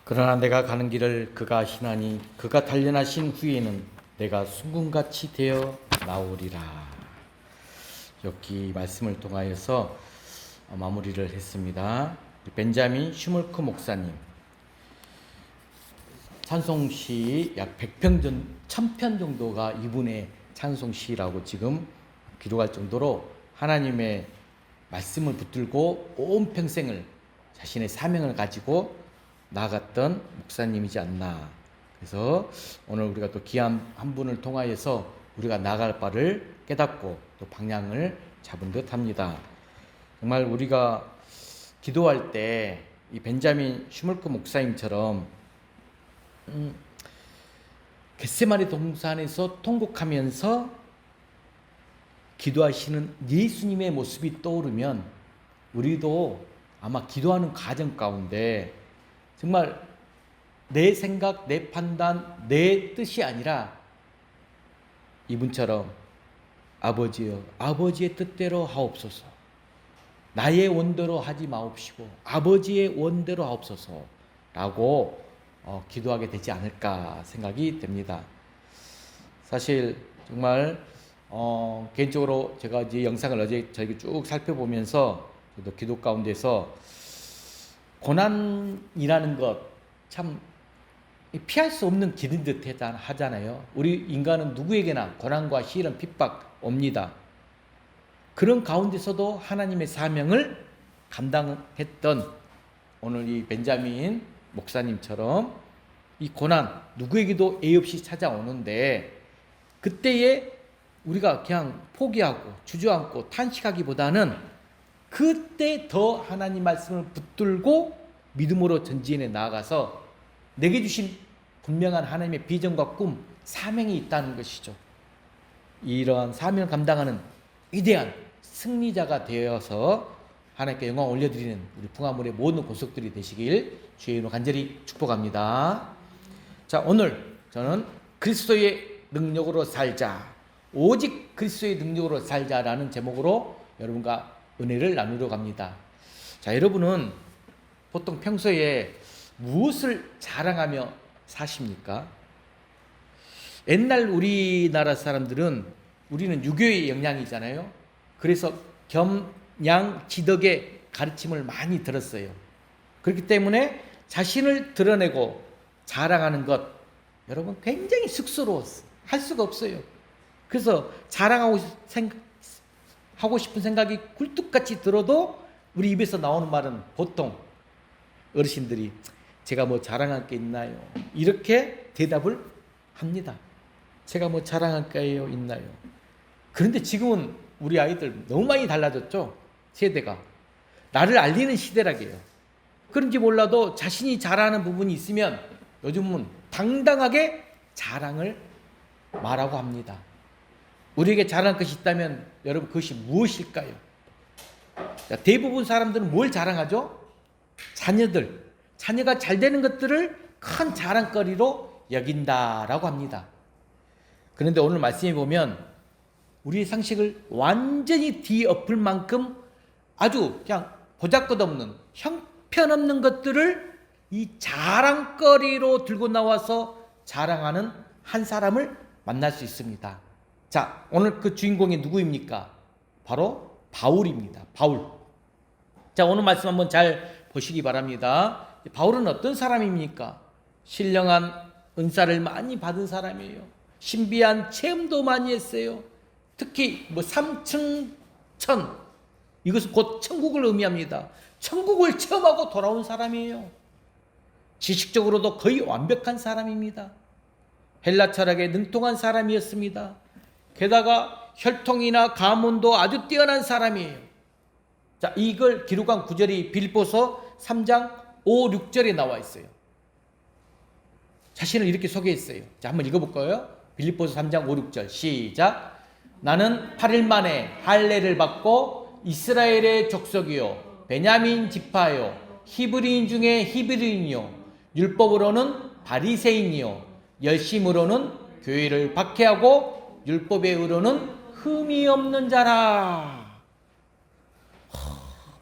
그러나 내가 가는 길을 그가 아시나니 그가 단련하신 후에는 내가 순금같이 되어 나오리라. 여기 말씀을 통하여서 마무리를 했습니다. 벤자민 슈물크 목사님 찬송시 약 100편 1000편 정도가 이분의 찬송시라고 지금 기록할 정도로 하나님의 말씀을 붙들고 온 평생을 자신의 사명을 가지고 나아갔던 목사님이지 않나. 그래서 오늘 우리가 또 귀한 한 분을 통하여서 우리가 나아갈 바를 깨닫고 또 방향을 잡은 듯 합니다. 정말 우리가 기도할 때 이 벤자민 슈물크 목사님처럼 겟세마네 동산에서 통곡하면서 기도하시는 예수님의 모습이 떠오르면 우리도 아마 기도하는 과정 가운데 정말 내 생각, 내 판단, 내 뜻이 아니라 이분처럼 아버지여, 아버지의 뜻대로 하옵소서. 나의 원대로 하지 마옵시고 아버지의 원대로 하옵소서 라고 기도하게 되지 않을까 생각이 됩니다. 사실 정말 개인적으로 제가 이 영상을 어제 저희 쭉 살펴보면서 저도 기도 가운데서 고난이라는 것 참 피할 수 없는 길인 듯 하잖아요. 우리 인간은 누구에게나 고난과 시련, 핍박 옵니다. 그런 가운데서도 하나님의 사명을 감당했던 오늘 이 벤자민 목사님처럼 이 고난 누구에게도 예의 없이 찾아오는데 그때에 우리가 그냥 포기하고 주저앉고 탄식하기보다는 그때 더 하나님 말씀을 붙들고 믿음으로 전진해 나아가서 내게 주신 분명한 하나님의 비전과 꿈, 사명이 있다는 것이죠. 이러한 사명을 감당하는 위대한 승리자가 되어서 하나님께 영광 올려드리는 우리 풍화물의 모든 권속들이 되시길 주의 이름으로 간절히 축복합니다. 자, 오늘 저는 그리스도의 능력으로 살자, 오직 그리스도의 능력으로 살자라는 제목으로 여러분과 은혜를 나누려고 합니다. 자, 여러분은 보통 평소에 무엇을 자랑하며 사십니까? 옛날 우리나라 사람들은 우리는 유교의 영향이잖아요. 그래서 겸양지덕의 가르침을 많이 들었어요. 그렇기 때문에 자신을 드러내고 자랑하는 것 여러분 굉장히 쑥스러웠어요. 할 수가 없어요. 그래서 자랑하고 싶은 생각이 굴뚝같이 들어도 우리 입에서 나오는 말은 보통 어르신들이 제가 뭐 자랑할 게 있나요? 이렇게 대답을 합니다. 제가 뭐 자랑할 게 있나요? 그런데 지금은 우리 아이들 너무 많이 달라졌죠? 세대가. 나를 알리는 시대라게요. 그런지 몰라도 자신이 잘하는 부분이 있으면 요즘은 당당하게 자랑을 말하고 합니다. 우리에게 자랑할 것이 있다면 여러분 그것이 무엇일까요? 대부분 사람들은 뭘 자랑하죠? 자녀가 잘 되는 것들을 큰 자랑거리로 여긴다라고 합니다. 그런데 오늘 말씀해 보면 우리의 상식을 완전히 뒤엎을 만큼 아주 그냥 보잘것없는 형편없는 것들을 이 자랑거리로 들고 나와서 자랑하는 한 사람을 만날 수 있습니다. 자, 오늘 그 주인공이 누구입니까? 바로 바울입니다. 바울. 자, 오늘 말씀 한번 잘 보시기 바랍니다. 바울은 어떤 사람입니까? 신령한 은사를 많이 받은 사람이에요. 신비한 체험도 많이 했어요. 특히 삼층천, 이것은 곧 천국을 의미합니다. 천국을 체험하고 돌아온 사람이에요. 지식적으로도 거의 완벽한 사람입니다. 헬라 철학에 능통한 사람이었습니다. 게다가 혈통이나 가문도 아주 뛰어난 사람이에요. 자, 이걸 기록한 구절이 빌립보서 3장 5, 6절에 나와 있어요. 자신을 이렇게 소개했어요. 자, 한번 읽어볼까요? 빌립보서 3장 5, 6절 시작. 나는 8일 만에 할례를 받고 이스라엘의 족속이요 베냐민 지파요 히브리인 중에 히브리인이요 율법으로는 바리새인이요 열심으로는 교회를 박해하고 율법의 의로는 흠이 없는 자라.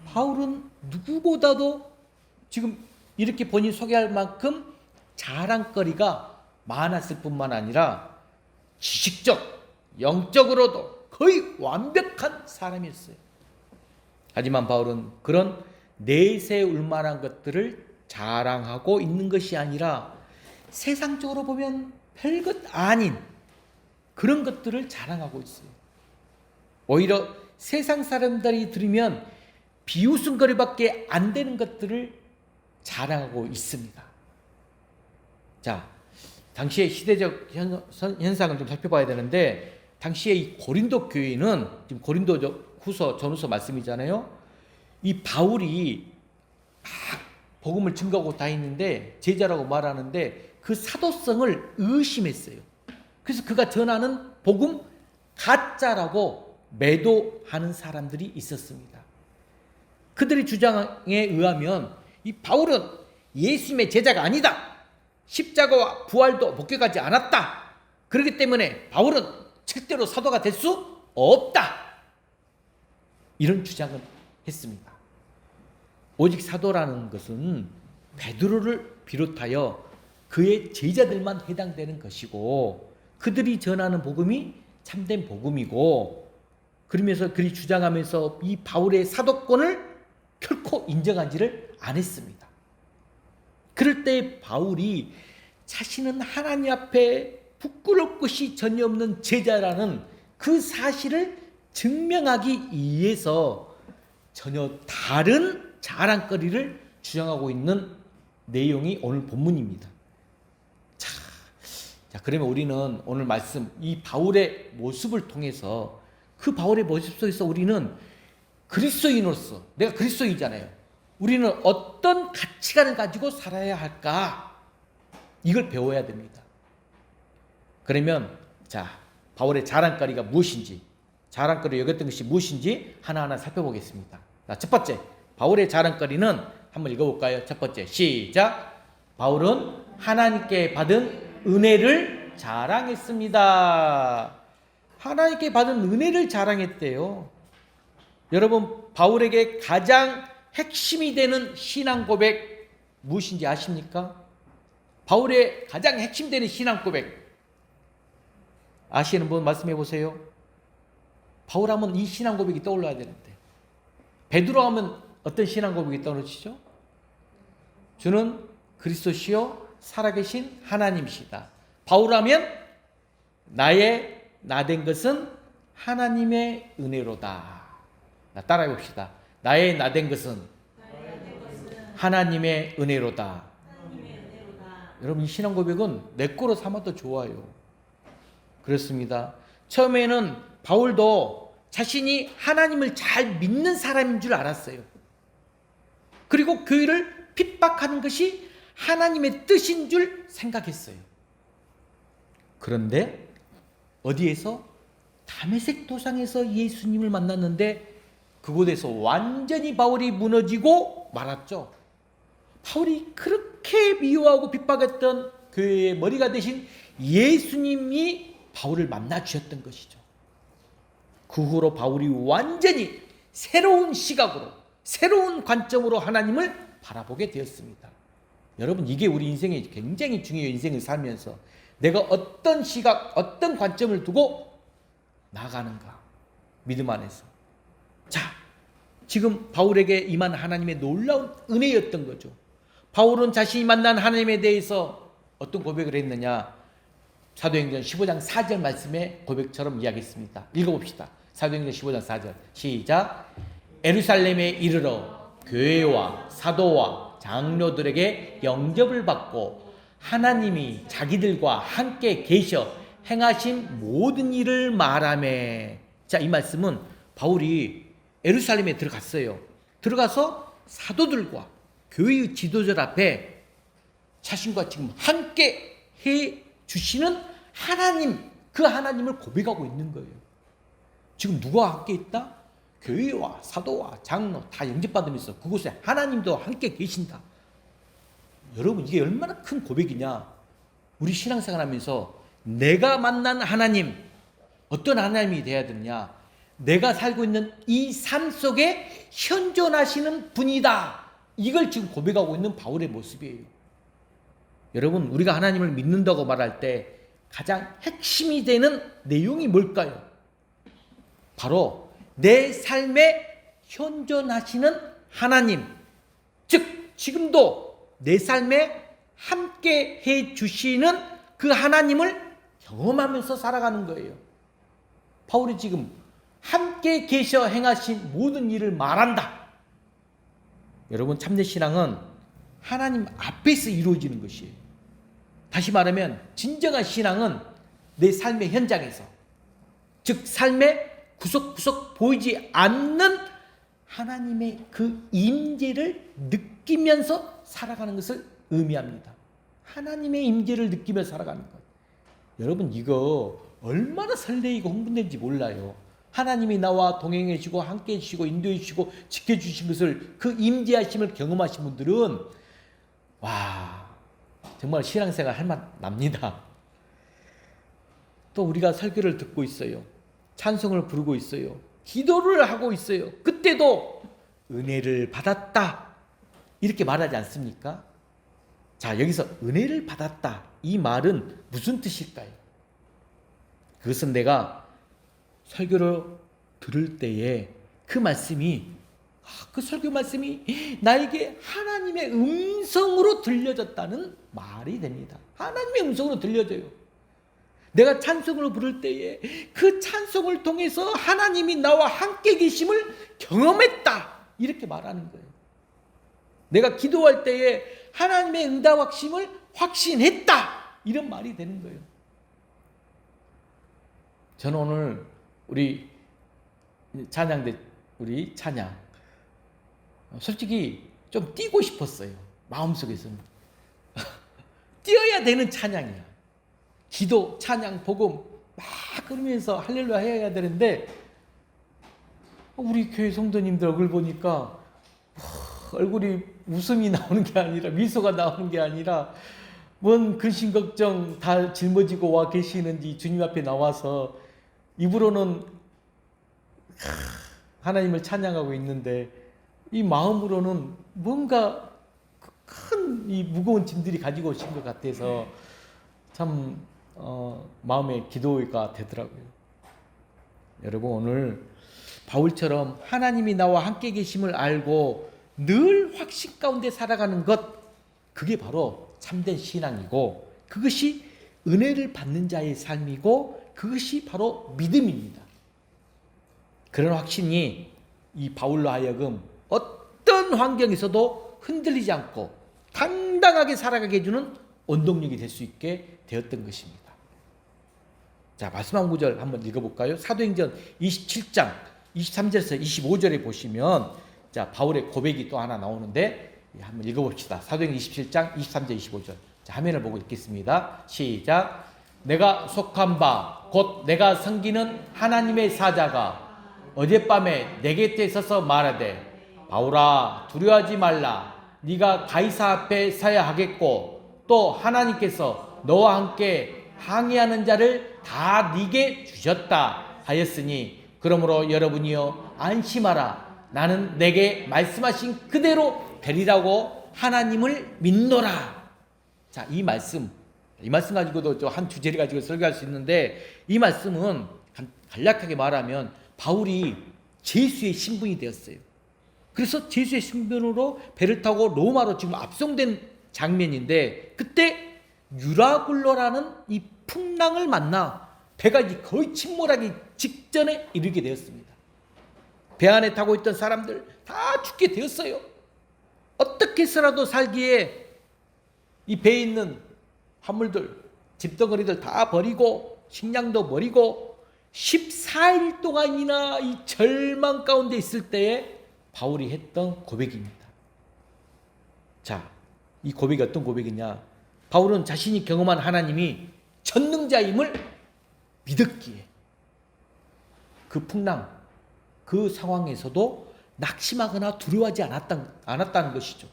바울은 누구보다도 지금 이렇게 본인 소개할 만큼 자랑거리가 많았을 뿐만 아니라 지식적, 영적으로도 거의 완벽한 사람이었어요. 하지만 바울은 그런 내세울 만한 것들을 자랑하고 있는 것이 아니라 세상적으로 보면 별것 아닌 그런 것들을 자랑하고 있어요. 오히려 세상 사람들이 들으면 비웃음거리밖에 안 되는 것들을 자랑하고 있습니다. 자, 당시의 시대적 현상을 좀 살펴봐야 되는데, 당시에 이 고린도 교회는, 지금 고린도 후서 전후서 말씀이잖아요. 이 바울이 막 복음을 증거하고 다니는데 제자라고 말하는데 그 사도성을 의심했어요. 그래서 그가 전하는 복음 가짜라고 매도하는 사람들이 있었습니다. 그들의 주장에 의하면 이 바울은 예수님의 제자가 아니다. 십자가와 부활도 목격하지 않았다. 그렇기 때문에 바울은 절대로 사도가 될 수 없다. 이런 주장을 했습니다. 오직 사도라는 것은 베드로를 비롯하여 그의 제자들만 해당되는 것이고, 그들이 전하는 복음이 참된 복음이고, 그러면서 그리 주장하면서 이 바울의 사도권을 결코 인정하지를 않았습니다. 그럴 때 바울이 자신은 하나님 앞에 부끄러울 것이 전혀 없는 제자라는 그 사실을 증명하기 위해서 전혀 다른 자랑거리를 주장하고 있는 내용이 오늘 본문입니다. 자, 그러면 우리는 오늘 말씀, 이 바울의 모습을 통해서, 그 바울의 모습 속에서 우리는 그리스도인으로서, 내가 그리스도인이잖아요. 우리는 어떤 가치관을 가지고 살아야 할까? 이걸 배워야 됩니다. 그러면 자, 바울의 자랑거리가 무엇인지, 자랑거리 여겼던 것이 무엇인지 하나하나 살펴보겠습니다. 자, 첫 번째, 바울의 자랑거리는 한번 읽어볼까요? 첫 번째, 시작. 바울은 하나님께 받은 은혜를 자랑했습니다. 하나님께 받은 은혜를 자랑했대요. 여러분, 바울에게 가장 핵심이 되는 신앙 고백 무엇인지 아십니까? 바울의 가장 핵심 되는 신앙 고백 아시는 분 말씀해 보세요. 바울 하면 이 신앙 고백이 떠올라야 되는데, 베드로 하면 어떤 신앙 고백이 떠오르시죠? 주는 그리스도시요 살아계신 하나님이시다. 바울 하면 나의 나 된 것은 하나님의 은혜로다. 따라해 봅시다. 나의 나 된 것은 하나님의 은혜로다. 여러분, 이 신앙 고백은 내 거로 삼아도 좋아요. 그렇습니다. 처음에는 바울도 자신이 하나님을 잘 믿는 사람인 줄 알았어요. 그리고 교회를 핍박하는 것이 하나님의 뜻인 줄 생각했어요. 그런데 어디에서? 다메섹 도상에서 예수님을 만났는데 그곳에서 완전히 바울이 무너지고 말았죠. 바울이 그렇게 미워하고 핍박했던 교회의 머리가 되신 예수님이 바울을 만나 주셨던 것이죠. 그 후로 바울이 완전히 새로운 시각으로, 새로운 관점으로 하나님을 바라보게 되었습니다. 여러분, 이게 우리 인생에 굉장히 중요해요. 인생을 살면서 내가 어떤 시각, 어떤 관점을 두고 나가는가, 믿음 안에서. 자, 지금 바울에게 임한 하나님의 놀라운 은혜였던 거죠. 바울은 자신이 만난 하나님에 대해서 어떤 고백을 했느냐? 사도행전 15장 4절 말씀의 고백처럼 이야기했습니다. 읽어봅시다. 사도행전 15장 4절 시작. 예루살렘에 이르러 교회와 사도와 장로들에게 영접을 받고 하나님이 자기들과 함께 계셔 행하신 모든 일을 말하매. 자, 이 말씀은 바울이 예루살렘에 들어갔어요. 들어가서 사도들과 교회의 지도자들 앞에 자신과 지금 함께 해 주시는 하나님, 그 하나님을 고백하고 있는 거예요. 지금 누가 함께 있다? 교회와 사도와 장로 다 영접받으면서 그곳에 하나님도 함께 계신다. 여러분, 이게 얼마나 큰 고백이냐. 우리 신앙생활 하면서 내가 만난 하나님, 어떤 하나님이 돼야 되느냐? 내가 살고 있는 이 삶 속에 현존하시는 분이다 이걸 지금 고백하고 있는 바울의 모습이에요. 여러분, 우리가 하나님을 믿는다고 말할 때 가장 핵심이 되는 내용이 뭘까요? 바로 내 삶에 현존하시는 하나님, 즉 지금도 내 삶에 함께 해주시는 그 하나님을 경험하면서 살아가는 거예요. 바울이 지금 함께 계셔 행하신 모든 일을 말한다. 여러분, 참된 신앙은 하나님 앞에서 이루어지는 것이에요. 다시 말하면 진정한 신앙은 내 삶의 현장에서, 즉 삶의 구석구석 보이지 않는 하나님의 그 임재를 느끼면서 살아가는 것을 의미합니다. 하나님의 임재를 느끼며 살아가는 것. 여러분, 이거 얼마나 설레이고 흥분된지 몰라요. 하나님이 나와 동행해 주시고 함께 해 주시고 인도해 주시고 지켜 주신 것을, 그 임재하심을 경험하신 분들은 와, 정말 신앙생활 할 맛 납니다. 또 우리가 설교를 듣고 있어요. 찬송을 부르고 있어요. 기도를 하고 있어요. 그때도 은혜를 받았다 이렇게 말하지 않습니까? 자, 여기서 은혜를 받았다 이 말은 무슨 뜻일까요? 그것은 내가 설교를 들을 때에 그 말씀이, 그 설교 말씀이 나에게 하나님의 음성으로 들려졌다는 말이 됩니다. 하나님의 음성으로 들려져요. 내가 찬송을 부를 때에 그 찬송을 통해서 하나님이 나와 함께 계심을 경험했다 이렇게 말하는 거예요. 내가 기도할 때에 하나님의 응답하심을 확신했다 이런 말이 되는 거예요. 저는 오늘 우리 찬양 솔직히 좀 뛰고 싶었어요. 마음속에서는 뛰어야 되는 찬양이야. 기도, 찬양, 복음 막 그러면서 할렐루야 해야 되는데 우리 교회 성도님들 얼굴 보니까 얼굴이 웃음이 나오는 게 아니라, 미소가 나오는 게 아니라 뭔 근심 걱정 다 짊어지고 와 계시는지 주님 앞에 나와서 입으로는 하나님을 찬양하고 있는데 이 마음으로는 뭔가 큰 이 무거운 짐들이 가지고 오신 것 같아서 참 마음의 기도가 되더라고요. 여러분, 오늘 바울처럼 하나님이 나와 함께 계심을 알고 늘 확신 가운데 살아가는 것, 그게 바로 참된 신앙이고 그것이 은혜를 받는 자의 삶이고 그것이 바로 믿음입니다. 그런 확신이 이 바울로 하여금 어떤 환경에서도 흔들리지 않고 당당하게 살아가게 해주는 원동력이 될 수 있게 되었던 것입니다. 자, 마지막 구절 한번 읽어볼까요? 사도행전 27장 23절에서 25절에 보시면 자, 바울의 고백이 또 하나 나오는데 한번 읽어봅시다. 사도행전 27장 23절 25절. 자, 화면을 보고 읽겠습니다. 시작. 내가 속한 바 곧 내가 섬기는 하나님의 사자가 어젯밤에 내 곁에 서서 말하되 바울아 두려워하지 말라. 네가 가이사 앞에 서야 하겠고 또 하나님께서 너와 함께 항의하는 자를 다 네게 주셨다 하였으니 그러므로 여러분이여 안심하라. 나는 내게 말씀하신 그대로 되리라고 하나님을 믿노라. 자, 이 말씀 가지고도 한 주제를 가지고 설교할 수 있는데 이 말씀은 간략하게 말하면 바울이 제수의 신분이 되었어요. 그래서 제수의 신분으로 배를 타고 로마로 지금 압송된 장면인데 그때 유라굴로라는 이 풍랑을 만나 배가 이제 거의 침몰하기 직전에 이르게 되었습니다. 배 안에 타고 있던 사람들 다 죽게 되었어요. 어떻게 해서라도 살기에 이 배에 있는 화물들, 집덩어리들 다 버리고 식량도 버리고 14일 동안이나 이 절망 가운데 있을 때에 바울이 했던 고백입니다. 자, 이 고백이 어떤 고백이냐? 바울은 자신이 경험한 하나님이 전능자임을 믿었기에 그 풍랑, 그 상황에서도 낙심하거나 두려워하지 않았다는 것이죠.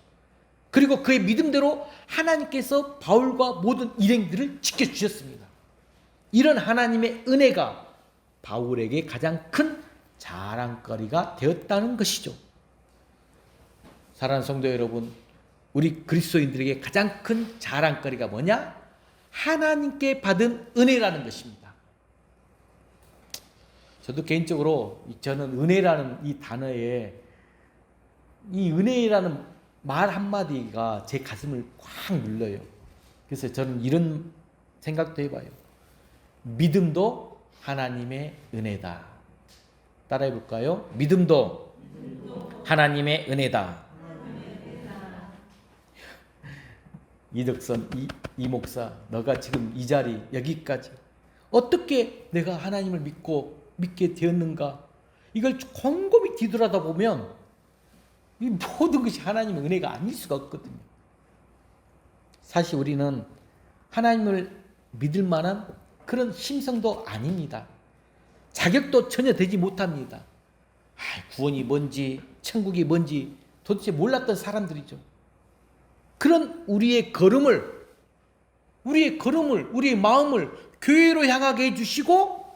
그리고 그의 믿음대로 하나님께서 바울과 모든 일행들을 지켜주셨습니다. 이런 하나님의 은혜가 바울에게 가장 큰 자랑거리가 되었다는 것이죠. 사랑하는 성도 여러분, 우리 그리스도인들에게 가장 큰 자랑거리가 뭐냐? 하나님께 받은 은혜라는 것입니다. 저도 개인적으로 저는 은혜라는 이 단어에 이 은혜라는 말 한마디가 제 가슴을 꽉 눌러요. 그래서 저는 이런 생각도 해봐요. 믿음도 하나님의 은혜다. 따라해 볼까요? 믿음도 하나님의 은혜다. 이덕선 이 목사, 너가 지금 이 자리 여기까지 어떻게 내가 하나님을 믿게 되었는가? 이걸 곰곰이 뒤돌아다 보면 이 모든 것이 하나님의 은혜가 아닐 수가 없거든요. 사실 우리는 하나님을 믿을 만한 그런 심성도 아닙니다. 자격도 전혀 되지 못합니다. 구원이 뭔지 천국이 뭔지 도대체 몰랐던 사람들이죠. 그런 우리의 걸음을 우리의 마음을 교회로 향하게 해주시고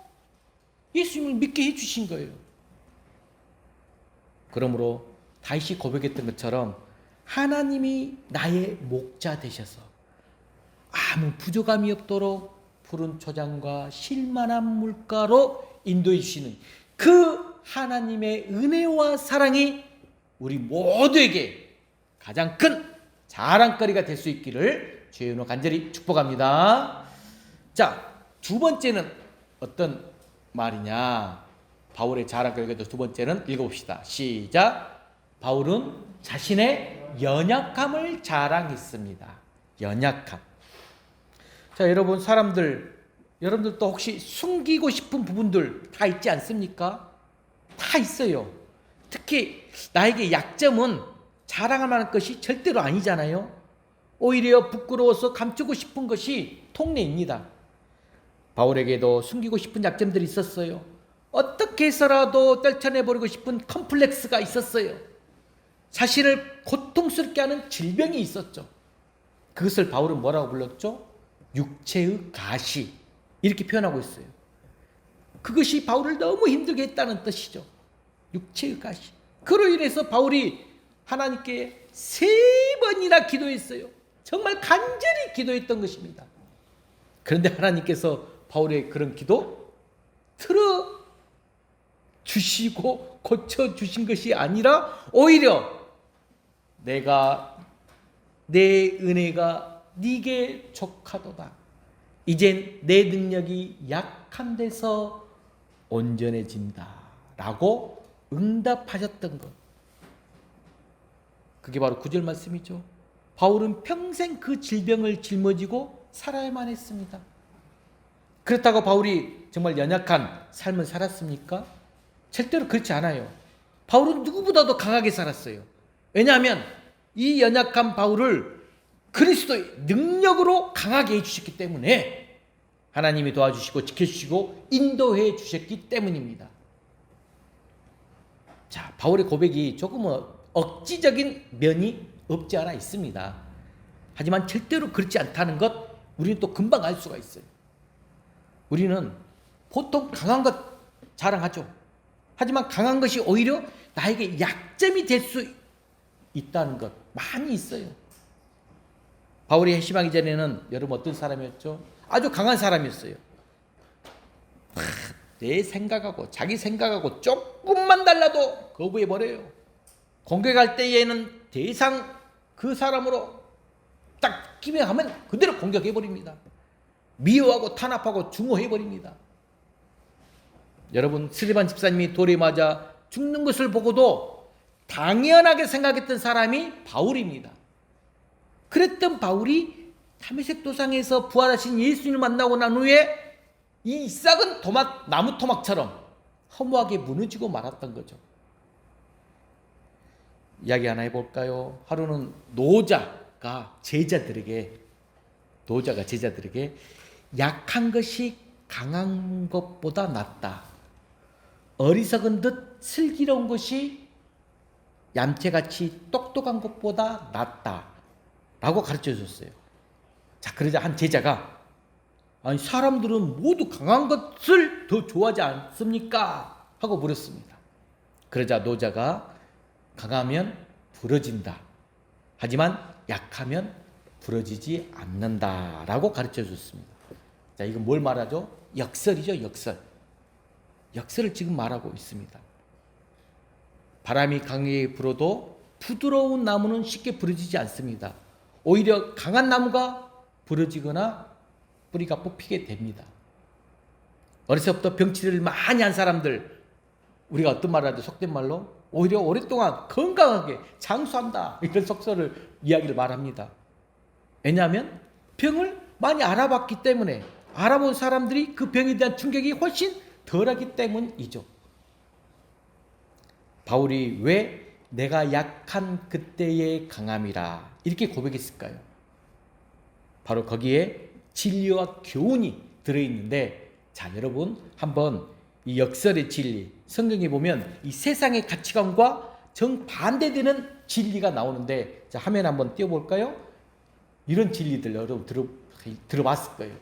예수님을 믿게 해주신 거예요. 그러므로 다윗이 고백했던 것처럼 하나님이 나의 목자 되셔서 아무 부족함이 없도록 푸른 초장과 쉴만한 물가로 인도해 주시는 그 하나님의 은혜와 사랑이 우리 모두에게 가장 큰 자랑거리가 될 수 있기를 주의 이름으로 간절히 축복합니다. 자, 두 번째는 어떤 말이냐? 바울의 자랑거리가 두 번째는 읽어봅시다. 시작. 바울은 자신의 연약함을 자랑했습니다. 연약함. 자, 여러분, 여러분들도 혹시 숨기고 싶은 부분들 다 있지 않습니까? 다 있어요. 특히 나에게 약점은 자랑할 만한 것이 절대로 아니잖아요. 오히려 부끄러워서 감추고 싶은 것이 통례입니다. 바울에게도 숨기고 싶은 약점들이 있었어요. 어떻게 해서라도 떨쳐내버리고 싶은 컴플렉스가 있었어요. 자신을 고통스럽게 하는 질병이 있었죠. 그것을 바울은 뭐라고 불렀죠? 육체의 가시, 이렇게 표현하고 있어요. 그것이 바울을 너무 힘들게 했다는 뜻이죠. 육체의 가시. 그로 인해서 바울이 하나님께 3번이나 기도했어요. 정말 간절히 기도했던 것입니다. 그런데 하나님께서 바울의 그런 기도 들어주시고 고쳐주신 것이 아니라 오히려 내 은혜가 네게 족하도다. 이젠 내 능력이 약한 데서 온전해진다 라고 응답하셨던 것. 그게 바로 9절 말씀이죠. 바울은 평생 그 질병을 짊어지고 살아야만 했습니다. 그렇다고 바울이 정말 연약한 삶을 살았습니까? 절대로 그렇지 않아요. 바울은 누구보다도 강하게 살았어요. 왜냐하면 이 연약한 바울을 그리스도의 능력으로 강하게 해주셨기 때문에 하나님이 도와주시고 지켜주시고 인도해 주셨기 때문입니다. 자, 바울의 고백이 조금은 억지적인 면이 없지 않아 있습니다. 하지만 절대로 그렇지 않다는 것 우리는 또 금방 알 수가 있어요. 우리는 보통 강한 것 자랑하죠. 하지만 강한 것이 오히려 나에게 약점이 될 수 있다는 것 많이 있어요. 바울이 회심하기 전에는 여러분 어떤 사람이었죠? 아주 강한 사람이었어요. 내 생각하고 자기 생각하고 조금만 달라도 거부해버려요. 공격할 때에는 대상 그 사람으로 딱 기명하면 그대로 공격해버립니다. 미워하고 탄압하고 증오해버립니다. 여러분, 스데반 집사님이 돌에 맞아 죽는 것을 보고도 당연하게 생각했던 사람이 바울입니다. 그랬던 바울이 다메섹 도상에서 부활하신 예수님을 만나고 난 후에 이 싹은 나무 토막처럼 허무하게 무너지고 말았던 거죠. 이야기 하나 해볼까요? 하루는 노자가 제자들에게 약한 것이 강한 것보다 낫다. 어리석은 듯 슬기로운 것이 얌체같이 똑똑한 것보다 낫다. 라고 가르쳐 줬어요. 자, 그러자 한 제자가 아니 사람들은 모두 강한 것을 더 좋아하지 않습니까? 하고 물었습니다. 그러자 노자가 강하면 부러진다. 하지만 약하면 부러지지 않는다라고 가르쳐 줬습니다. 자, 이건 뭘 말하죠? 역설이죠, 역설. 역설을 지금 말하고 있습니다. 바람이 강하게 불어도 부드러운 나무는 쉽게 부러지지 않습니다. 오히려 강한 나무가 부러지거나 뿌리가 뽑히게 됩니다. 어려서부터 병치를 많이 한 사람들, 우리가 어떤 말을 하죠? 속된 말로 오히려 오랫동안 건강하게 장수한다, 이런 속설을 이야기를 말합니다. 왜냐하면 병을 많이 알아봤기 때문에, 알아본 사람들이 그 병에 대한 충격이 훨씬 덜하기 때문이죠. 바울이 왜 내가 약한 그때의 강함이라 이렇게 고백했을까요? 바로 거기에 진리와 교훈이 들어있는데, 자, 여러분 한번 이 역설의 진리, 성경에 보면 이 세상의 가치관과 정반대되는 진리가 나오는데, 자, 화면 한번 띄워볼까요? 이런 진리들 여러분 들어봤을 거예요.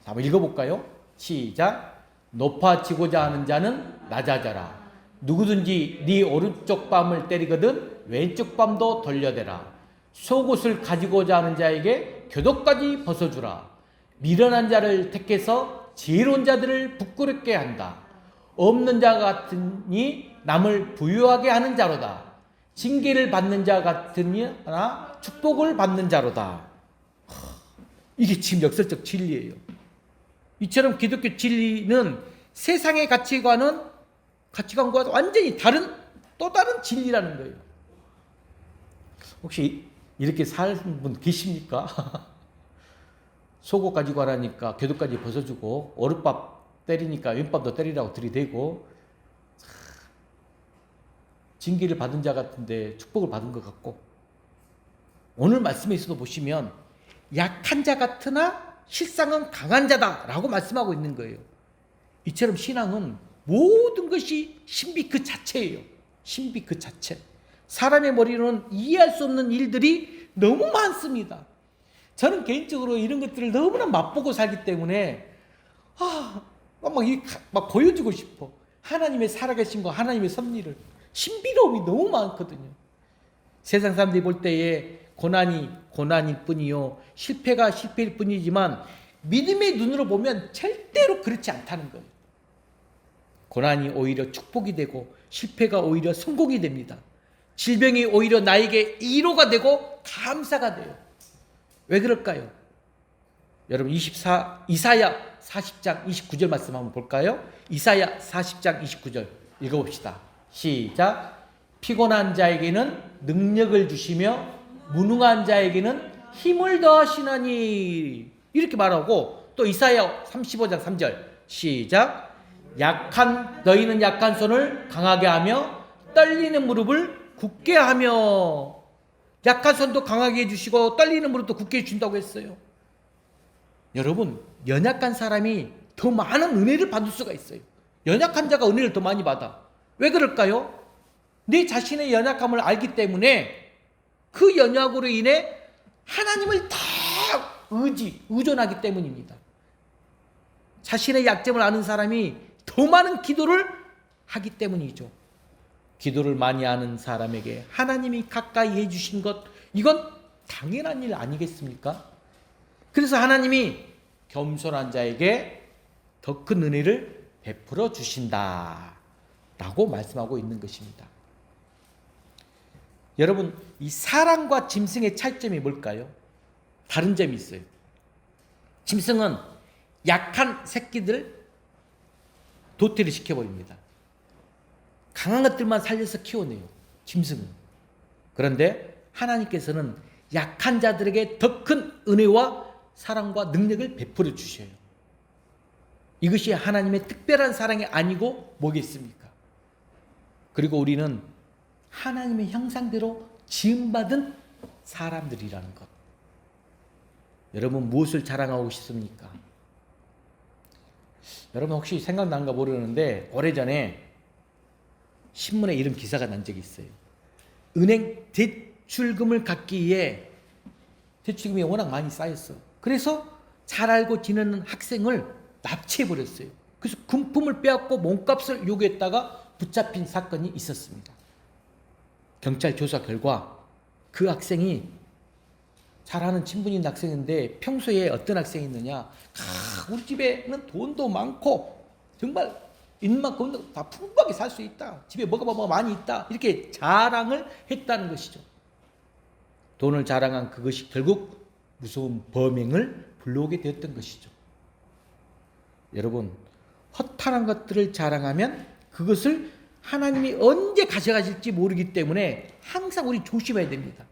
자, 한번 읽어볼까요? 시작. 높아지고자 하는 자는 낮아져라. 누구든지 네 오른쪽 뺨을 때리거든 왼쪽 뺨도 돌려대라. 속옷을 가지고자 하는 자에게 교독까지 벗어주라. 미련한 자를 택해서 지혜로운 자들을 부끄럽게 한다. 없는 자 같으니 남을 부유하게 하는 자로다. 징계를 받는 자 같으니 축복을 받는 자로다. 이게 지금 역설적 진리예요. 이처럼 기독교 진리는 세상의 가치관과 완전히 다른 또 다른 진리라는 거예요. 혹시 이렇게 사는 분 계십니까? 속옷 가지고 하라니까 궤도까지 벗어주고, 오른밥 때리니까 왼밥도 때리라고 들이대고, 징계를 받은 자 같은데 축복을 받은 것 같고, 오늘 말씀에서도 보시면 약한 자 같으나 실상은 강한 자다라고 말씀하고 있는 거예요. 이처럼 신앙은 모든 것이 신비 그 자체예요. 신비 그 자체. 사람의 머리로는 이해할 수 없는 일들이 너무 많습니다. 저는 개인적으로 이런 것들을 너무나 맛보고 살기 때문에 막 보여주고 싶어. 하나님의 살아계신 거, 하나님의 섭리를. 신비로움이 너무 많거든요. 세상 사람들이 볼 때에 고난이 고난일 뿐이요, 실패가 실패일 뿐이지만 믿음의 눈으로 보면 절대로 그렇지 않다는 거예요. 고난이 오히려 축복이 되고 실패가 오히려 성공이 됩니다. 질병이 오히려 나에게 위로가 되고 감사가 돼요. 왜 그럴까요? 여러분 이사야 40장 29절 말씀 한번 볼까요? 이사야 40장 29절 읽어봅시다. 시작. 피곤한 자에게는 능력을 주시며 무능한 자에게는 힘을 더하시나니, 이렇게 말하고, 또 이사야 35장 3절 시작. 너희는 약한 손을 강하게 하며 떨리는 무릎을 굳게 하며. 약한 손도 강하게 해주시고 떨리는 무릎도 굳게 해준다고 했어요. 여러분, 연약한 사람이 더 많은 은혜를 받을 수가 있어요. 연약한 자가 은혜를 더 많이 받아. 왜 그럴까요? 내 자신의 연약함을 알기 때문에 그 연약으로 인해 하나님을 다 의존하기 때문입니다. 자신의 약점을 아는 사람이 더 많은 기도를 하기 때문이죠. 기도를 많이 하는 사람에게 하나님이 가까이 해주신 것, 이건 당연한 일 아니겠습니까? 그래서 하나님이 겸손한 자에게 더 큰 은혜를 베풀어 주신다 라고 말씀하고 있는 것입니다. 여러분, 이 사람과 짐승의 차이점이 뭘까요? 다른 점이 있어요. 짐승은 약한 새끼들 도태를 시켜버립니다. 강한 것들만 살려서 키워내요, 짐승은. 그런데 하나님께서는 약한 자들에게 더 큰 은혜와 사랑과 능력을 베풀어 주셔요. 이것이 하나님의 특별한 사랑이 아니고 뭐겠습니까? 그리고 우리는 하나님의 형상대로 지음받은 사람들이라는 것. 여러분, 무엇을 자랑하고 싶습니까? 여러분 혹시 생각난가 모르는데 오래전에 신문에 이런 기사가 난 적이 있어요. 은행 대출금을 갚기 위해 대출금이 워낙 많이 쌓였어. 그래서 잘 알고 지내는 학생을 납치해버렸어요. 그래서 금품을 빼앗고 몸값을 요구했다가 붙잡힌 사건이 있었습니다. 경찰 조사 결과 그 학생이 잘하는 친분인 학생인데 평소에 어떤 학생이 있느냐, 우리 집에는 돈도 많고 정말 있는 다 풍부하게 살 수 있다, 집에 뭐가 많이 있다, 이렇게 자랑을 했다는 것이죠. 돈을 자랑한 그것이 결국 무서운 범행을 불러오게 되었던 것이죠. 여러분, 허탄한 것들을 자랑하면 그것을 하나님이 언제 가져가실지 모르기 때문에 항상 우리 조심해야 됩니다.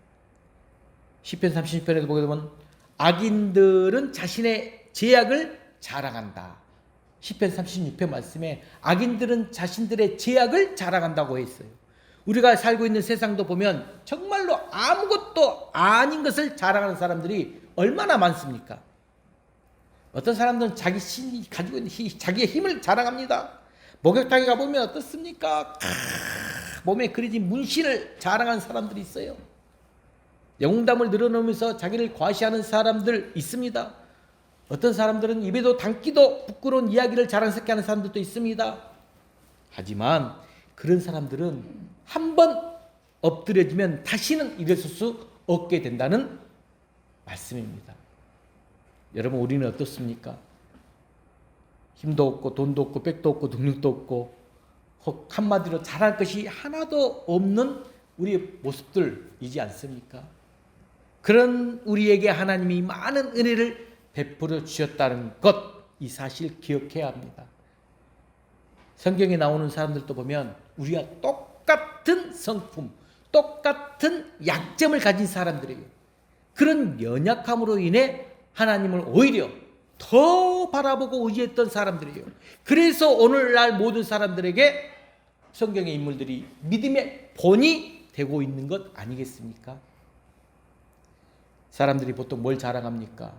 시편 36편에도 보게 되면 악인들은 자신의 죄악을 자랑한다. 시편 36편 말씀에 악인들은 자신들의 죄악을 자랑한다고 했어요. 우리가 살고 있는 세상도 보면 정말로 아무것도 아닌 것을 자랑하는 사람들이 얼마나 많습니까? 어떤 사람들은 자기 신이 가지고 있는 자기의 힘을 자랑합니다. 목욕탕에 가보면 어떻습니까? 몸에 그려진 문신을 자랑하는 사람들이 있어요. 영웅담을 늘어놓으면서 자기를 과시하는 사람들 있습니다. 어떤 사람들은 입에도 담기도 부끄러운 이야기를 자랑스럽게 하는 사람들도 있습니다. 하지만 그런 사람들은 한번 엎드려지면 다시는 일어설 수 없게 된다는 말씀입니다. 여러분, 우리는 어떻습니까? 힘도 없고 돈도 없고 백도 없고 능력도 없고 한마디로 잘할 것이 하나도 없는 우리의 모습들이지 않습니까? 그런 우리에게 하나님이 많은 은혜를 베풀어 주셨다는 것, 이 사실 기억해야 합니다. 성경에 나오는 사람들도 보면 우리와 똑같은 성품, 똑같은 약점을 가진 사람들이에요. 그런 연약함으로 인해 하나님을 오히려 더 바라보고 의지했던 사람들이에요. 그래서 오늘날 모든 사람들에게 성경의 인물들이 믿음의 본이 되고 있는 것 아니겠습니까? 사람들이 보통 뭘 자랑합니까?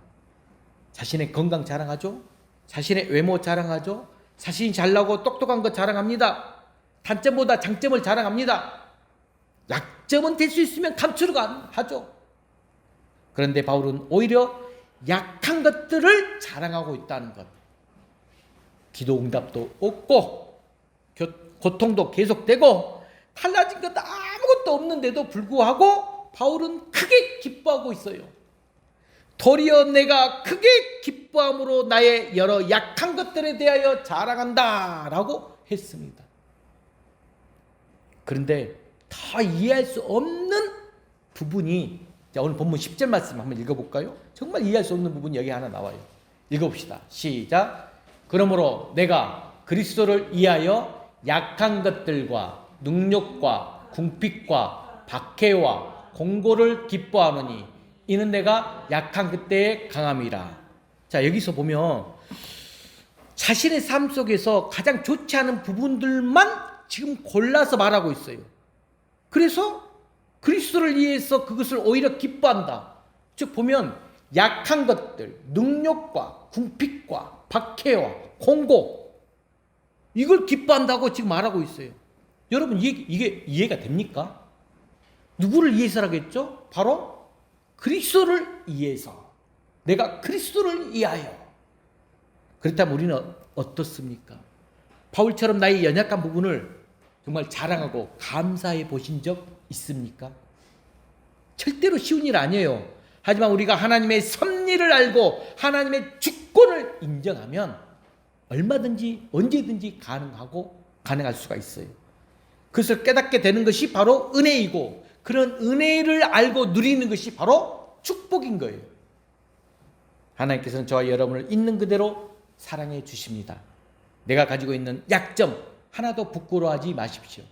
자신의 건강 자랑하죠? 자신의 외모 자랑하죠? 자신이 잘나고 똑똑한 것 자랑합니다. 단점보다 장점을 자랑합니다. 약점은 될 수 있으면 감추려고 하죠. 그런데 바울은 오히려 약한 것들을 자랑하고 있다는 것. 기도 응답도 없고 고통도 계속되고 달라진 것 아무것도 없는데도 불구하고 바울은 크게 기뻐하고 있어요. 도리어 내가 크게 기뻐함으로 나의 여러 약한 것들에 대하여 자랑한다 라고 했습니다. 그런데 다 이해할 수 없는 부분이, 자, 오늘 본문 10절 말씀 한번 읽어볼까요? 정말 이해할 수 없는 부분이 여기 하나 나와요. 읽어봅시다. 시작. 그러므로 내가 그리스도를 위하여 약한 것들과 능욕과 궁핍과 박해와 공고를 기뻐하노니 이는 내가 약한 그때의 강함이라. 자, 여기서 보면 자신의 삶 속에서 가장 좋지 않은 부분들만 지금 골라서 말하고 있어요. 그래서 그리스도를 위해서 그것을 오히려 기뻐한다. 즉 보면 약한 것들, 능욕과 궁핍과 박해와 공고, 이걸 기뻐한다고 지금 말하고 있어요. 여러분, 이게 이해가 됩니까? 누구를 위해서라겠죠? 바로 그리스도를 위해서. 내가 그리스도를 위하여. 그렇다면 우리는 어떻습니까? 바울처럼 나의 연약한 부분을 정말 자랑하고 감사해 보신 적 있습니까? 절대로 쉬운 일 아니에요. 하지만 우리가 하나님의 섭리를 알고 하나님의 주권을 인정하면 얼마든지 언제든지 가능할 수가 있어요. 그것을 깨닫게 되는 것이 바로 은혜이고, 그런 은혜를 알고 누리는 것이 바로 축복인 거예요. 하나님께서는 저와 여러분을 있는 그대로 사랑해 주십니다. 내가 가지고 있는 약점 하나도 부끄러워하지 마십시오.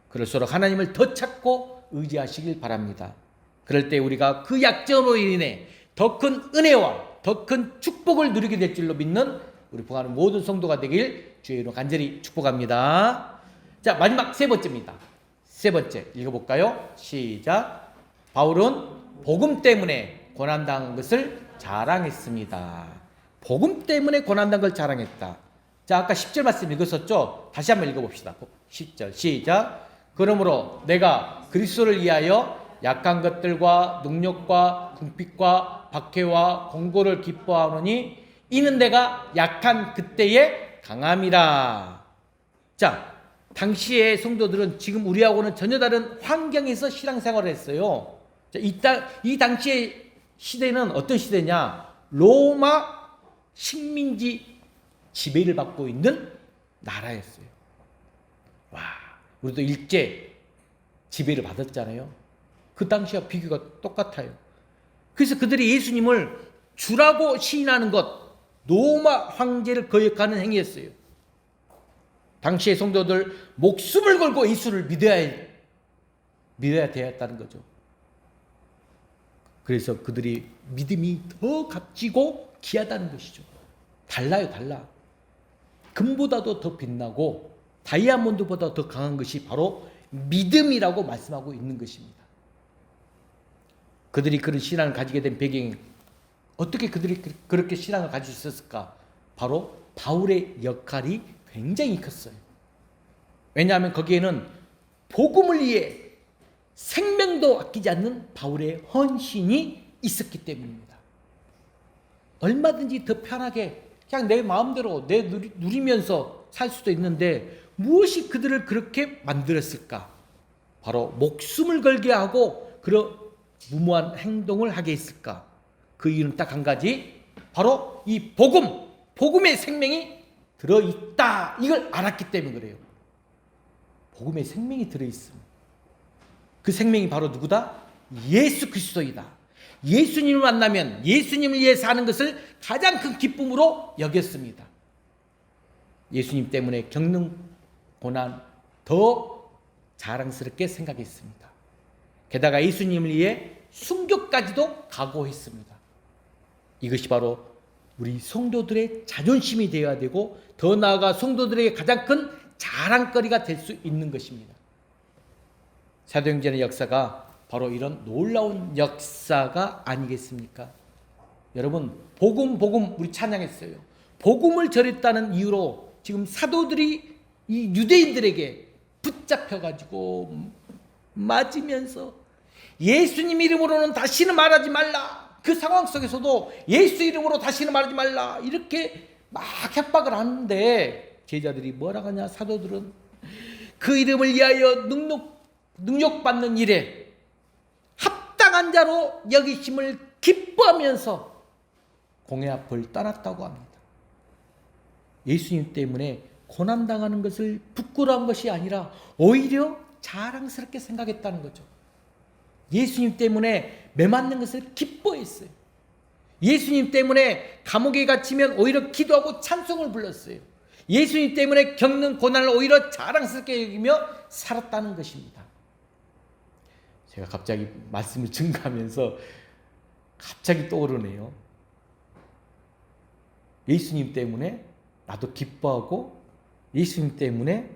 그럴수록 하나님을 더 찾고 의지하시길 바랍니다. 그럴 때 우리가 그 약점으로 인해 더 큰 은혜와 더 큰 축복을 누리게 될 줄로 믿는 우리 부하는 모든 성도가 되길 주의 이름으로 간절히 축복합니다. 자, 마지막 세 번째입니다. 세 번째 읽어볼까요? 시작. 바울은 복음 때문에 고난당한 것을 자랑했습니다. 복음 때문에 고난당한 걸 자랑했다. 자, 아까 10절 말씀 읽었었죠? 다시 한번 읽어봅시다. 10절 시작. 그러므로 내가 그리스도를 위하여 약한 것들과 능력과 궁핍과 박해와 공고를 기뻐하노니 이는 내가 약한 그때의 강함이라. 자, 당시의 성도들은 지금 우리하고는 전혀 다른 환경에서 신앙생활을 했어요. 이 당시의 시대는 어떤 시대냐? 로마 식민지 지배를 받고 있는 나라였어요. 와, 우리도 일제 지배를 받았잖아요. 그 당시와 비교가 똑같아요. 그래서 그들이 예수님을 주라고 시인하는 것, 로마 황제를 거역하는 행위였어요. 당시의 성도들 목숨을 걸고 예수를 믿어야 되었다는 거죠. 그래서 그들이 믿음이 더 값지고 귀하다는 것이죠. 달라요, 달라. 금보다도 더 빛나고 다이아몬드보다 더 강한 것이 바로 믿음이라고 말씀하고 있는 것입니다. 그들이 그런 신앙을 가지게 된 배경이 어떻게 그들이 그렇게 신앙을 가질 수 있었을까? 바로 바울의 역할이 굉장히 컸어요. 왜냐하면 거기에는 복음을 위해 생명도 아끼지 않는 바울의 헌신이 있었기 때문입니다. 얼마든지 더 편하게 그냥 내 마음대로 누리면서 살 수도 있는데 무엇이 그들을 그렇게 만들었을까? 바로 목숨을 걸게 하고 그런 무모한 행동을 하게 했을까? 그 이유는 딱 한 가지, 바로 이 복음의 생명이 들어있다, 이걸 알았기 때문에 그래요. 복음의 생명이 들어있음. 그 생명이 바로 누구다? 예수 그리스도이다. 예수님을 만나면 예수님을 위해 사는 것을 가장 큰 기쁨으로 여겼습니다. 예수님 때문에 겪는 고난 더 자랑스럽게 생각했습니다. 게다가 예수님을 위해 순교까지도 각오했습니다. 이것이 바로 우리 성도들의 자존심이 되어야 되고 더 나아가 성도들에게 가장 큰 자랑거리가 될 수 있는 것입니다. 사도행전의 역사가 바로 이런 놀라운 역사가 아니겠습니까? 여러분, 복음 우리 찬양했어요. 복음을 전했다는 이유로 지금 사도들이 이 유대인들에게 붙잡혀가지고 맞으면서 예수님 이름으로는 다시는 말하지 말라. 그 상황 속에서도 예수 이름으로 다시는 말하지 말라. 이렇게 막 협박을 하는데 제자들이 뭐라고 하냐? 사도들은 그 이름을 위하여 능력받는 일에 합당한 자로 여기심을 기뻐하면서 공회 앞을 떠났다고 합니다. 예수님 때문에 고난당하는 것을 부끄러운 것이 아니라 오히려 자랑스럽게 생각했다는 거죠. 예수님 때문에 매맞는 것을 기뻐했어요. 예수님 때문에 감옥에 갇히면 오히려 기도하고 찬송을 불렀어요. 예수님 때문에 겪는 고난을 오히려 자랑스럽게 여기며 살았다는 것입니다. 제가 갑자기 말씀을 증가하면서 갑자기 떠오르네요. 예수님 때문에 나도 기뻐하고 예수님 때문에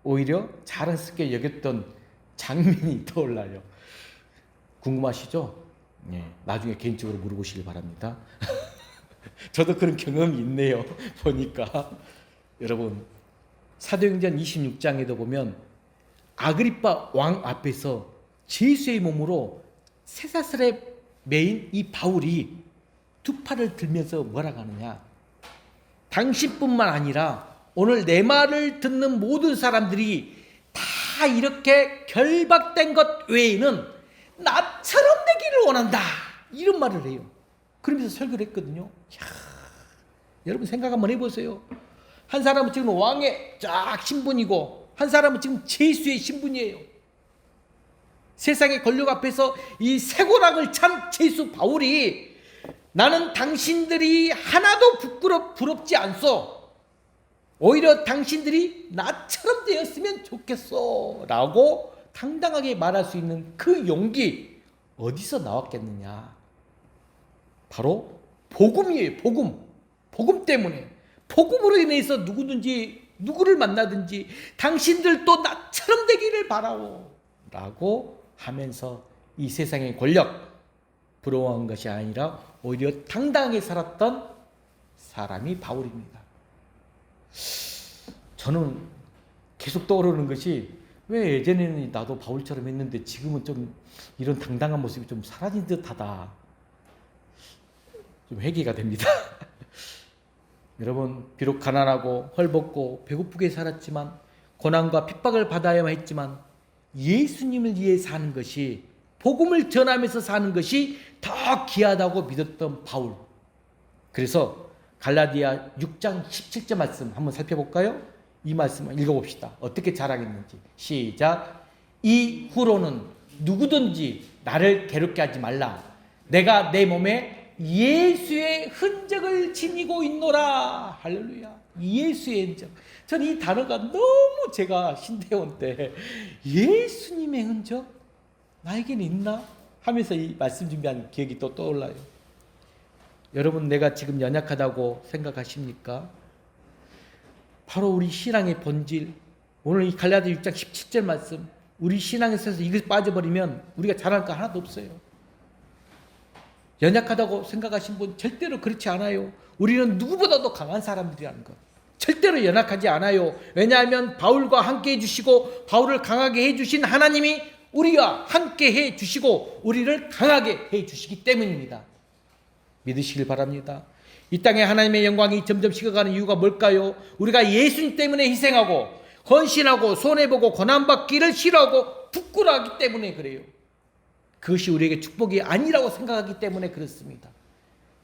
오히려 자랑스럽게 여겼던 장면이 떠올라요. 궁금하시죠? 네, 나중에 개인적으로 물어보시길 바랍니다. 저도 그런 경험이 있네요. 보니까 여러분, 사도행전 26장에도 보면 아그리빠 왕 앞에서 제수의 몸으로 쇠사슬에 매인 이 바울이 두 팔을 들면서 뭐라고 하느냐? 당신뿐만 아니라 오늘 내 말을 듣는 모든 사람들이 다 이렇게 결박된 것 외에는 나처럼 되기를 원한다, 이런 말을 해요. 그러면서 설교를 했거든요. 이야, 여러분 생각 한번 해보세요. 한 사람은 지금 왕의 쫙 신분이고 한 사람은 지금 제수의 신분이에요. 세상의 권력 앞에서 이 쇠고랑을 찬 제수 바울이 나는 당신들이 하나도 부럽지 않소. 오히려 당신들이 나처럼 되었으면 좋겠어 라고 당당하게 말할 수 있는 그 용기 어디서 나왔겠느냐? 바로 복음이에요. 복음 때문에, 복음으로 인해서 누구를 만나든지 당신들도 나처럼 되기를 바라오 라고 하면서 이 세상의 권력 부러워한 것이 아니라 오히려 당당하게 살았던 사람이 바울입니다. 저는 계속 떠오르는 것이, 왜 예전에는 나도 바울처럼 했는데 지금은 좀 이런 당당한 모습이 좀 사라진 듯하다, 좀 회개가 됩니다. 여러분, 비록 가난하고 헐벗고 배고프게 살았지만 고난과 핍박을 받아야만 했지만 예수님을 위해 사는 것이, 복음을 전하면서 사는 것이 더 귀하다고 믿었던 바울. 그래서 갈라디아 6장 17절 말씀 한번 살펴볼까요? 이 말씀 읽어봅시다. 어떻게 자랑했는지. 시작. 이후로는 누구든지 나를 괴롭게 하지 말라. 내가 내 몸에 예수의 흔적을 지니고 있노라. 할렐루야. 예수의 흔적. 저는 이 단어가 너무, 제가 신대원 때 예수님의 흔적 나에게는 있나 하면서 이 말씀 준비한 기억이 또 떠올라요. 여러분, 내가 지금 연약하다고 생각하십니까? 바로 우리 신앙의 본질, 오늘 이 갈라디아 6장 17절 말씀, 우리 신앙에 있어서 이것이 빠져버리면 우리가 잘할 거 하나도 없어요. 연약하다고 생각하신 분 절대로 그렇지 않아요. 우리는 누구보다도 강한 사람들이라는 것. 절대로 연약하지 않아요. 왜냐하면 바울과 함께 해주시고 바울을 강하게 해주신 하나님이 우리와 함께 해주시고 우리를 강하게 해주시기 때문입니다. 믿으시길 바랍니다. 이 땅에 하나님의 영광이 점점 식어가는 이유가 뭘까요? 우리가 예수님 때문에 희생하고 헌신하고 손해보고 고난받기를 싫어하고 부끄러워하기 때문에 그래요. 그것이 우리에게 축복이 아니라고 생각하기 때문에 그렇습니다.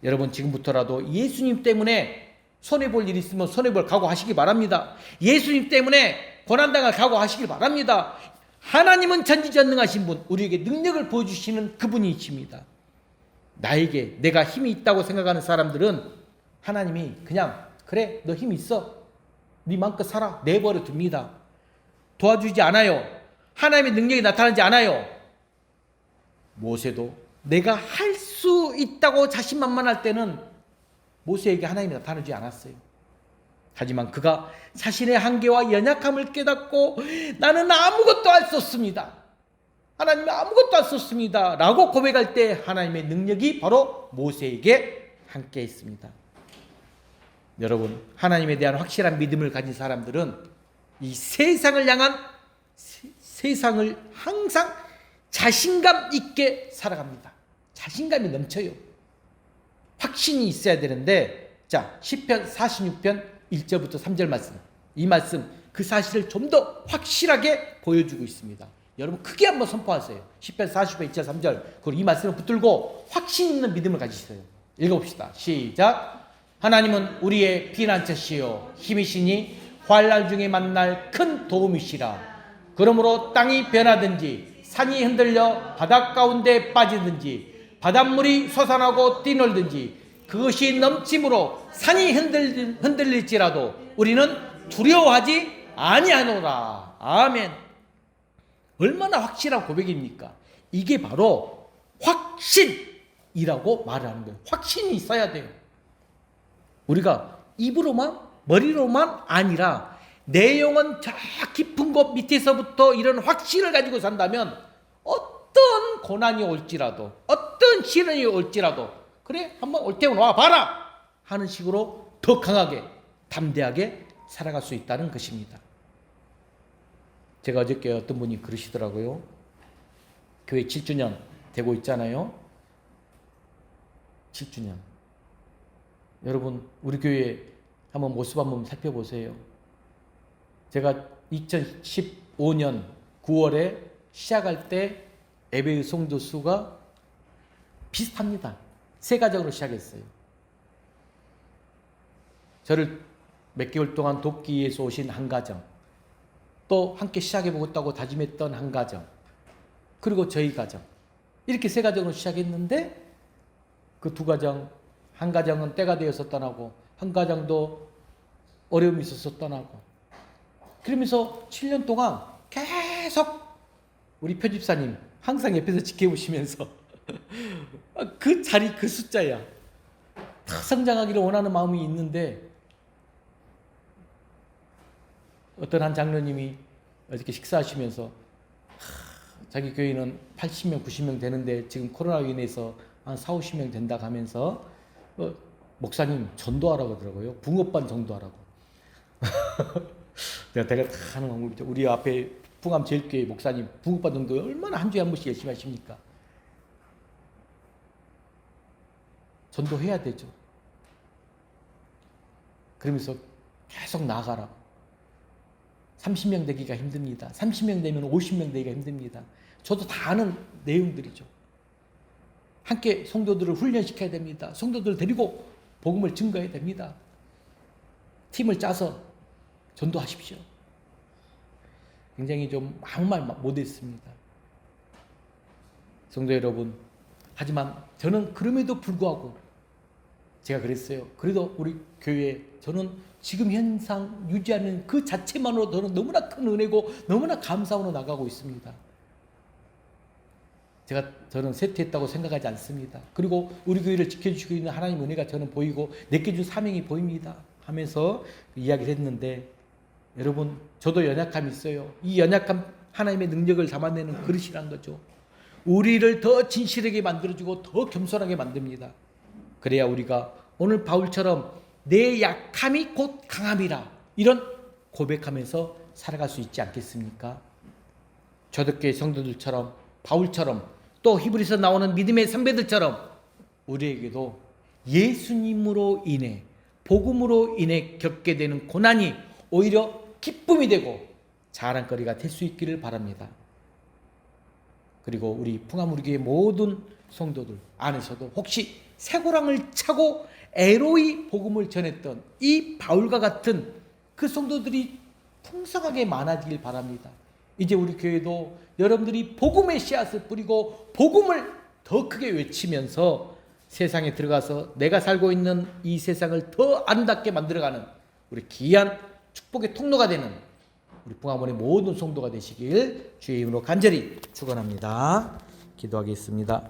여러분, 지금부터라도 예수님 때문에 손해볼 일이 있으면 손해볼 각오하시기 바랍니다. 예수님 때문에 고난당할 각오하시길 바랍니다. 하나님은 전지전능하신 분, 우리에게 능력을 보여주시는 그분이십니다. 나에게 내가 힘이 있다고 생각하는 사람들은 하나님이 그냥 그래 너 힘 있어, 네 마음껏 살아 내버려 둡니다. 도와주지 않아요. 하나님의 능력이 나타나지 않아요. 모세도 내가 할 수 있다고 자신만만할 때는 모세에게 하나님이 나타나지 않았어요. 하지만 그가 자신의 한계와 연약함을 깨닫고 나는 아무것도 할 수 없습니다, 하나님 아무것도 할 수 없습니다 라고 고백할 때 하나님의 능력이 바로 모세에게 함께 있습니다. 여러분, 하나님에 대한 확실한 믿음을 가진 사람들은 이 세상을 향한, 세상을 항상 자신감 있게 살아갑니다. 자신감이 넘쳐요. 확신이 있어야 되는데, 자, 시편 46편 1절부터 3절 말씀, 이 말씀 그 사실을 좀 더 확실하게 보여주고 있습니다. 여러분 크게 한번 선포하세요. 시편 40편 1절 3절, 그리고 이 말씀을 붙들고 확신 있는 믿음을 가지세요. 읽어봅시다. 시작. 하나님은 우리의 피난처시요 힘이시니 환난 중에 만날 큰 도움이시라. 그러므로 땅이 변하든지 산이 흔들려 바닷 가운데 빠지든지 바닷물이 솟아나고 뛰놀든지 그것이 넘침으로 산이 흔들릴지라도 우리는 두려워하지 아니하노라. 아멘. 얼마나 확실한 고백입니까? 이게 바로 확신이라고 말하는 거예요. 확신이 있어야 돼요. 우리가 입으로만 머리로만 아니라 내 영혼 저 깊은 곳 밑에서부터 이런 확신을 가지고 산다면 어떤 고난이 올지라도 어떤 시련이 올지라도 그래 한번 올 때는 와봐라 하는 식으로 더 강하게 담대하게 살아갈 수 있다는 것입니다. 제가 어저께 어떤 분이 그러시더라고요. 교회 7주년 되고 있잖아요. 7주년. 여러분 우리 교회 한번 모습 한번 살펴보세요. 제가 2015년 9월에 시작할 때 예배의 성도 수가 비슷합니다. 세 가정으로 시작했어요. 저를 몇 개월 동안 돕기 위해서 오신 한 가정, 또 함께 시작해보겠다고 다짐했던 한 가정, 그리고 저희 가정, 이렇게 세 가정으로 시작했는데 그 두 가정, 한 가정은 때가 되어서 떠나고 한 가정도 어려움이 있어서 떠나고, 그러면서 7년 동안 계속 우리 표집사님 항상 옆에서 지켜보시면서 그 자리 그 숫자야. 다 성장하기를 원하는 마음이 있는데 어떤 한 장로님이 어저께 식사하시면서 자기 교회는 80명 90명 되는데 지금 코로나로 인해서 한 4, 50명 된다 하면서 목사님 전도하라고 하더라고요. 붕어반 전도하라고. 내가 다 하는 방법이죠. 우리 앞에 풍암 제일교회 목사님 붕어반 전도 얼마나 한 주에 한 번씩 열심히 하십니까? 전도해야 되죠. 그러면서 계속 나아가라. 30명 되기가 힘듭니다. 30명 되면 50명 되기가 힘듭니다. 저도 다 아는 내용들이죠. 함께 성도들을 훈련시켜야 됩니다. 성도들을 데리고 복음을 증거해야 됩니다. 팀을 짜서 전도하십시오. 굉장히 좀 아무 말 못했습니다. 성도 여러분, 하지만 저는 그럼에도 불구하고 제가 그랬어요. 그래도 우리 교회 저는 지금 현상 유지하는 그 자체만으로 저는 너무나 큰 은혜고 너무나 감사함으로 나가고 있습니다. 저는 쇠퇴했다고 생각하지 않습니다. 그리고 우리 교회를 지켜주시고 있는 하나님 은혜가 저는 보이고 내게 준 사명이 보입니다 하면서 이야기를 했는데, 여러분 저도 연약함이 있어요. 이 연약함 하나님의 능력을 담아내는 그릇이란 거죠. 우리를 더 진실하게 만들어주고 더 겸손하게 만듭니다. 그래야 우리가 오늘 바울처럼 내 약함이 곧 강함이라 이런 고백하면서 살아갈 수 있지 않겠습니까? 초대교회 성도들처럼, 바울처럼, 또 히브리서 나오는 믿음의 선배들처럼 우리에게도 예수님으로 인해, 복음으로 인해 겪게 되는 고난이 오히려 기쁨이 되고 자랑거리가 될 수 있기를 바랍니다. 그리고 우리 풍암우리교회 모든 성도들 안에서도 혹시 쇠고랑을 차고 애로이 복음을 전했던 이 바울과 같은 그 성도들이 풍성하게 많아지길 바랍니다. 이제 우리 교회도 여러분들이 복음의 씨앗을 뿌리고 복음을 더 크게 외치면서 세상에 들어가서 내가 살고 있는 이 세상을 더 아름답게 만들어가는 우리 귀한 축복의 통로가 되는 우리 풍암원의 모든 성도가 되시길 주의 이름으로 간절히 축원합니다. 기도하겠습니다.